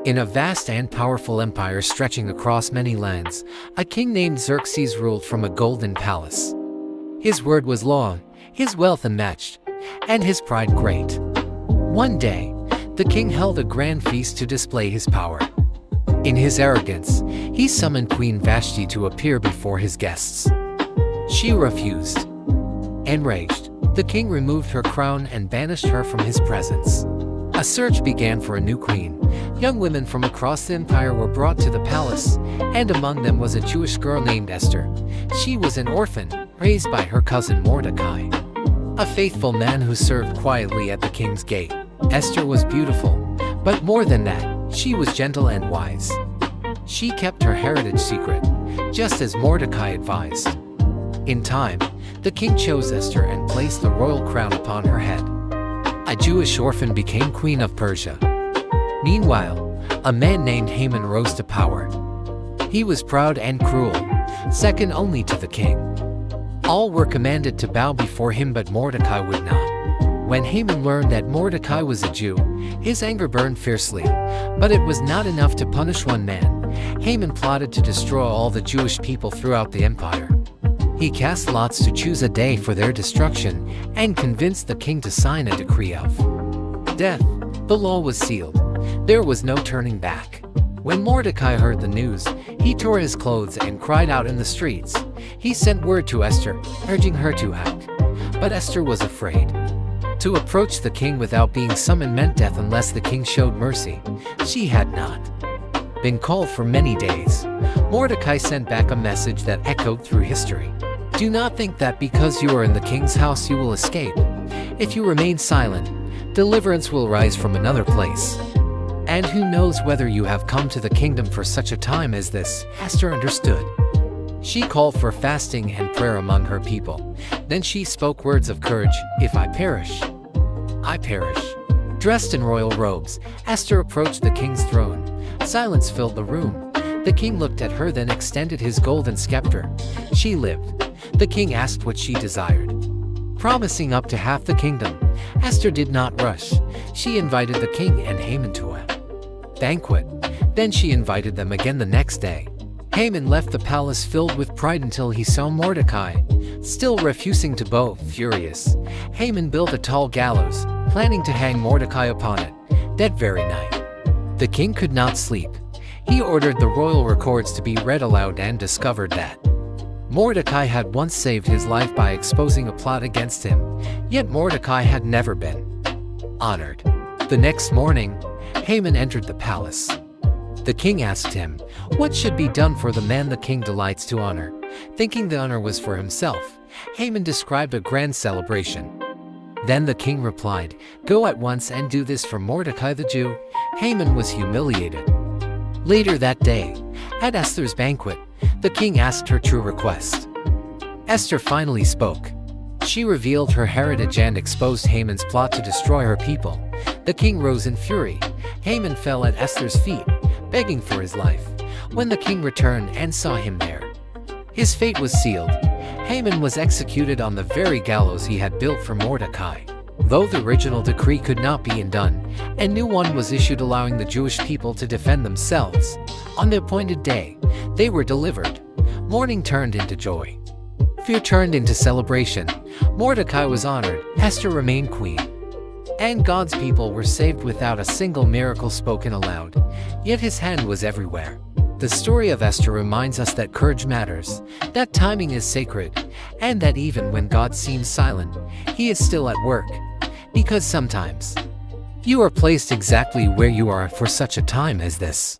In a vast and powerful empire stretching across many lands, a king named Xerxes ruled from a golden palace. His word was law, his wealth unmatched, and his pride great. One day, the king held a grand feast to display his power. In his arrogance, he summoned Queen Vashti to appear before his guests. She refused. Enraged, the king removed her crown and banished her from his presence. A search began for a new queen. Young women from across the empire were brought to the palace, and among them was a Jewish girl named Esther. She was an orphan, raised by her cousin Mordecai, a faithful man who served quietly at the king's gate. Esther was beautiful, but more than that, she was gentle and wise. She kept her heritage secret, just as Mordecai advised. In time, the king chose Esther and placed the royal crown upon her head. A Jewish orphan became queen of Persia. Meanwhile, a man named Haman rose to power. He was proud and cruel, second only to the king. All were commanded to bow before him, but Mordecai would not. When Haman learned that Mordecai was a Jew, his anger burned fiercely, but it was not enough to punish one man. Haman plotted to destroy all the Jewish people throughout the empire. He cast lots to choose a day for their destruction and convinced the king to sign a decree of death. The law was sealed. There was no turning back. When Mordecai heard the news, he tore his clothes and cried out in the streets. He sent word to Esther, urging her to act. But Esther was afraid. To approach the king without being summoned meant death unless the king showed mercy. She had not been called for many days. Mordecai sent back a message that echoed through history. Do not think that because you are in the king's house you will escape. If you remain silent, deliverance will rise from another place. And who knows whether you have come to the kingdom for such a time as this? Esther understood. She called for fasting and prayer among her people. Then she spoke words of courage. If I perish, I perish. Dressed in royal robes, Esther approached the king's throne. Silence filled the room. The king looked at her, then extended his golden scepter. She lived. The king asked what she desired, promising up to half the kingdom. Esther did not rush. She invited the king and Haman to a banquet. Then she invited them again the next day. Haman left the palace filled with pride until he saw Mordecai, still refusing to bow. Furious, Haman built a tall gallows, planning to hang Mordecai upon it. That very night, the king could not sleep. He ordered the royal records to be read aloud and discovered that Mordecai had once saved his life by exposing a plot against him, yet Mordecai had never been honored. The next morning, Haman entered the palace. The king asked him, what should be done for the man the king delights to honor? Thinking the honor was for himself, Haman described a grand celebration. Then the king replied, go at once and do this for Mordecai the Jew. Haman was humiliated. Later that day, at Esther's banquet, the king asked her true request. Esther finally spoke. She revealed her heritage and exposed Haman's plot to destroy her people. The king rose in fury. Haman fell at Esther's feet, begging for his life. When the king returned and saw him there, his fate was sealed. Haman was executed on the very gallows he had built for Mordecai. Though the original decree could not be undone, a new one was issued allowing the Jewish people to defend themselves. On the appointed day, they were delivered. Mourning turned into joy. Fear turned into celebration. Mordecai was honored. Esther remained queen. And God's people were saved without a single miracle spoken aloud. Yet his hand was everywhere. The story of Esther reminds us that courage matters, that timing is sacred, and that even when God seems silent, he is still at work. Because sometimes, you are placed exactly where you are for such a time as this.